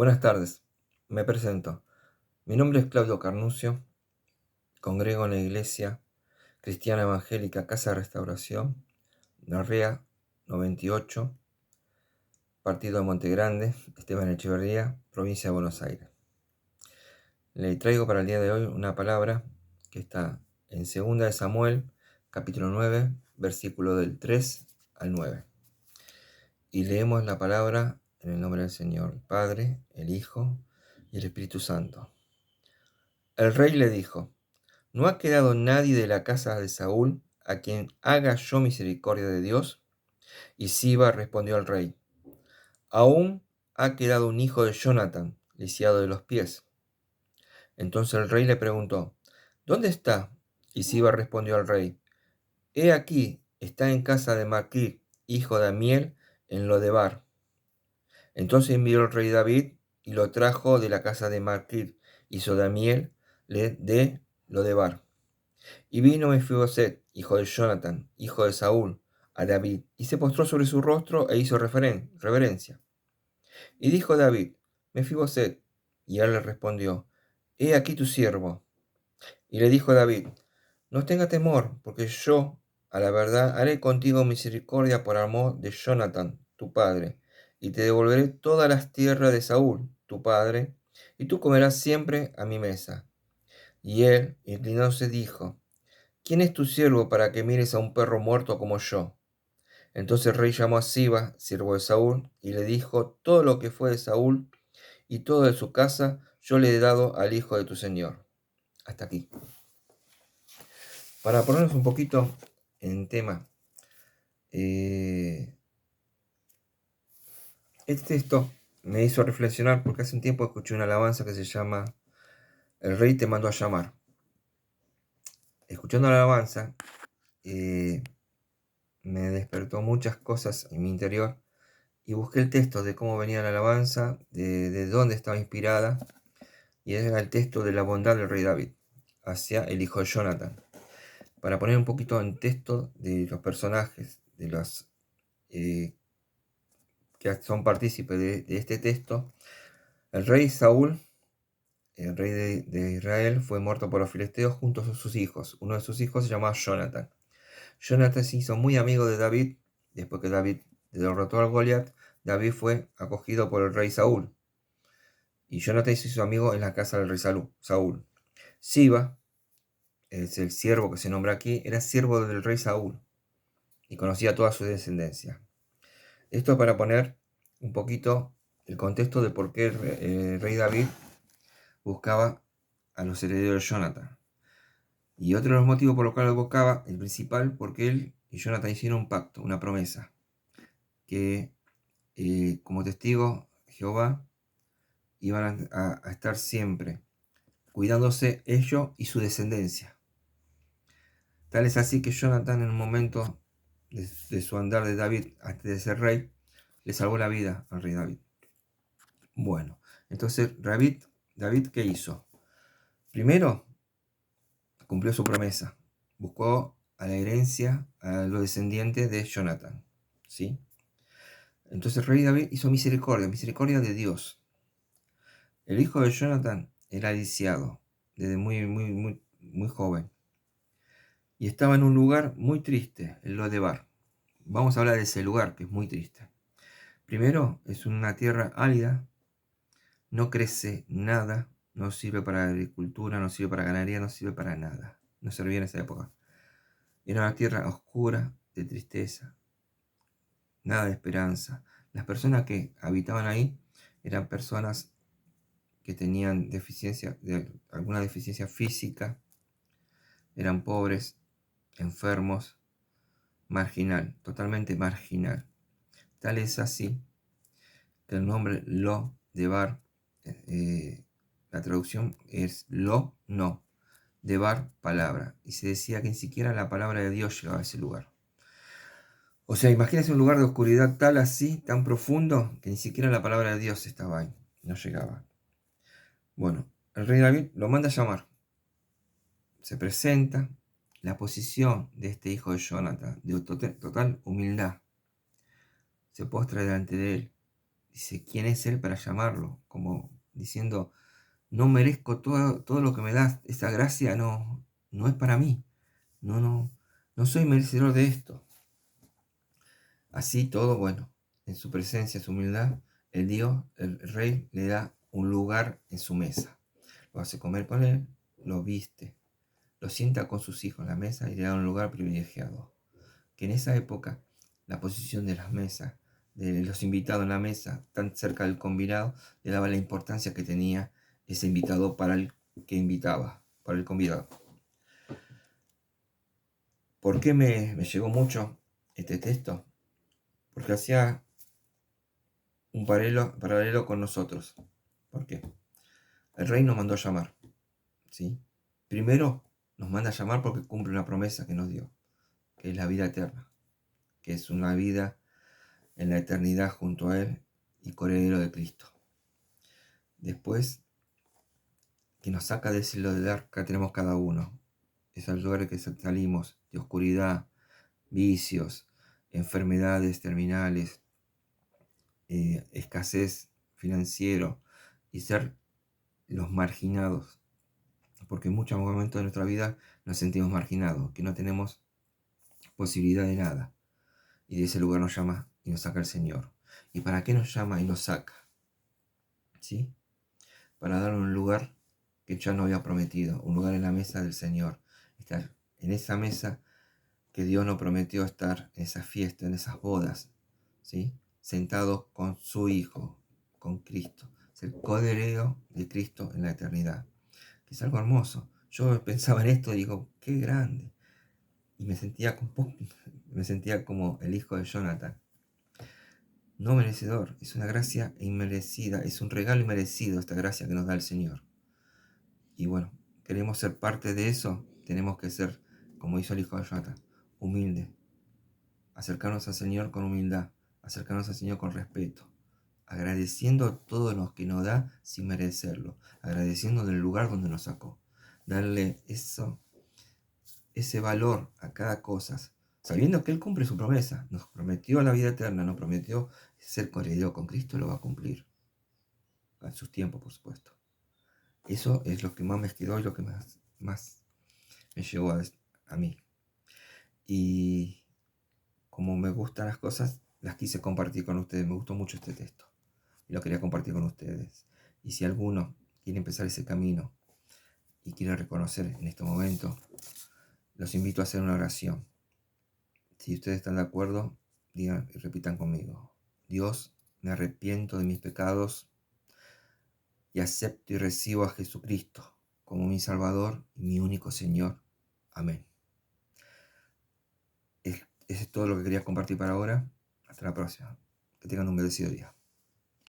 Buenas tardes, me presento. Mi nombre es Claudio Carnuccio, congrego en la Iglesia Cristiana Evangélica Casa de Restauración, Narrea 98, Partido de Monte Grande, Esteban Echeverría, Provincia de Buenos Aires. Le traigo para el día de hoy una palabra que está en 2 de Samuel, capítulo 9, versículo del 3 al 9. Y leemos la palabra en el nombre del Señor, el Padre, el Hijo y el Espíritu Santo. El rey le dijo: ¿No ha quedado nadie de la casa de Saúl a quien haga yo misericordia de Dios? Y Siba respondió al rey: Aún ha quedado un hijo de Jonathan, lisiado de los pies. Entonces el rey le preguntó: ¿Dónde está? Y Siba respondió al rey: He aquí, está en casa de Maquir, hijo de Amiel, en Lodebar. Entonces envió el rey David y lo trajo de la casa de Maquir, hijo de Amiel, de Lodebar. Y vino Mefiboset, hijo de Jonathan, hijo de Saúl, a David, y se postró sobre su rostro e hizo reverencia. Y dijo David: Mefiboset. Y él le respondió: He aquí tu siervo. Y le dijo David: No tenga temor, porque yo, a la verdad, haré contigo misericordia por amor de Jonathan, tu padre, y te devolveré todas las tierras de Saúl, tu padre, y tú comerás siempre a mi mesa. Y él, inclinándose, dijo: ¿Quién es tu siervo para que mires a un perro muerto como yo? Entonces el rey llamó a Siba, siervo de Saúl, y le dijo: Todo lo que fue de Saúl y todo de su casa yo le he dado al hijo de tu señor. Hasta aquí. Para ponernos un poquito en tema, este texto me hizo reflexionar porque hace un tiempo escuché una alabanza que se llama El rey te mandó a llamar. Escuchando la alabanza, me despertó muchas cosas en mi interior y busqué el texto de cómo venía la alabanza, de dónde estaba inspirada, y era el texto de la bondad del rey David hacia el hijo de Jonathan. Para poner un poquito en texto de los personajes, de los que son partícipes de este texto, el rey Saúl, el rey de Israel, fue muerto por los filisteos junto a sus hijos. Uno de sus hijos se llamaba Jonathan. Jonathan se hizo muy amigo de David. Después que David derrotó al Goliat, David fue acogido por el rey Saúl. Y Jonathan se hizo amigo en la casa del rey Saúl. Siba, es el siervo que se nombra aquí, era siervo del rey Saúl y conocía toda su descendencia. Esto para poner un poquito el contexto de por qué el rey David buscaba a los herederos de Jonathan. Y otro de los motivos por los cuales lo buscaba, el principal, porque él y Jonathan hicieron un pacto, una promesa, que como testigo Jehová iban a estar siempre cuidándose ellos y su descendencia. Tal es así que Jonathan, en un momento de su andar de David antes de ser rey, le salvó la vida al rey David. Bueno, entonces David, ¿qué hizo? Primero, cumplió su promesa. Buscó a la herencia, a los descendientes de Jonathan. ¿Sí? Entonces el rey David hizo misericordia de Dios. El hijo de Jonathan era lisiado desde muy joven. Y estaba en un lugar muy triste, el Lodebar. Vamos a hablar de ese lugar que es muy triste. Primero, es una tierra árida, no crece nada, no sirve para agricultura, no sirve para ganadería, no sirve para nada. No servía en esa época. Era una tierra oscura, de tristeza, nada de esperanza. Las personas que habitaban ahí eran personas que tenían alguna deficiencia física, eran pobres, enfermos, totalmente marginal. Tal es así que el nombre Lodebar, la traducción es no, Debar, palabra. Y se decía que ni siquiera la palabra de Dios llegaba a ese lugar. O sea, imagínense un lugar de oscuridad tal así, tan profundo, que ni siquiera la palabra de Dios estaba ahí, no llegaba. Bueno, el rey David lo manda a llamar. Se presenta la posición de este hijo de Jonathan, de total humildad. Se postra delante de él. Dice, ¿quién es él para llamarlo? Como diciendo, no merezco todo lo que me das, esa gracia no es para mí, no soy merecedor de esto. Así todo, bueno, en su presencia, en su humildad, el rey le da un lugar en su mesa. Lo hace comer con él, lo viste, lo sienta con sus hijos en la mesa y le da un lugar privilegiado. Que en esa época la posición de las mesas, de los invitados en la mesa, tan cerca del convidado, le daba la importancia que tenía ese invitado para el que invitaba, para el convidado. ¿Por qué me llegó mucho este texto? Porque hacía un paralelo con nosotros. ¿Por qué? El rey nos mandó a llamar, ¿sí? Primero nos manda a llamar porque cumple una promesa que nos dio, que es la vida eterna, que es una vida en la eternidad junto a Él y coheredero de Cristo. Después, que nos saca de ese lugar que tenemos cada uno, esos lugares que salimos de oscuridad, vicios, enfermedades terminales, escasez financiero y ser los marginados, porque en muchos momentos de nuestra vida nos sentimos marginados, que no tenemos posibilidad de nada. Y de ese lugar nos llama y nos saca el Señor. ¿Y para qué nos llama y nos saca? ¿Sí? Para dar un lugar que ya nos había prometido, un lugar en la mesa del Señor. Estar en esa mesa que Dios nos prometió estar, en esa fiesta, en esas bodas, ¿sí? Sentados con su Hijo, con Cristo. Ser coheredero de Cristo en la eternidad. Que es algo hermoso. Yo pensaba en esto y digo, qué grande. Y me sentía como el hijo de Jonathan. No merecedor, es una gracia inmerecida, es un regalo inmerecido esta gracia que nos da el Señor. Y bueno, queremos ser parte de eso, tenemos que ser, como hizo el hijo de Jonathan, humilde. Acercarnos al Señor con humildad, acercarnos al Señor con respeto, agradeciendo todo lo que nos da sin merecerlo, agradeciendo del lugar donde nos sacó. Darle ese valor a cada cosa, sabiendo que Él cumple su promesa. Nos prometió la vida eterna, nos prometió ser coheredero con Cristo, lo va a cumplir. En sus tiempos, por supuesto. Eso es lo que más me quedó y lo que más me llegó a mí. Y como me gustan las cosas, las quise compartir con ustedes. Me gustó mucho este texto y lo quería compartir con ustedes. Y si alguno quiere empezar ese camino y quiere reconocer en este momento, los invito a hacer una oración. Si ustedes están de acuerdo, digan y repitan conmigo. Dios, me arrepiento de mis pecados y acepto y recibo a Jesucristo como mi Salvador y mi único Señor. Amén. Eso es todo lo que quería compartir para ahora. Hasta la próxima. Que tengan un bendecido día.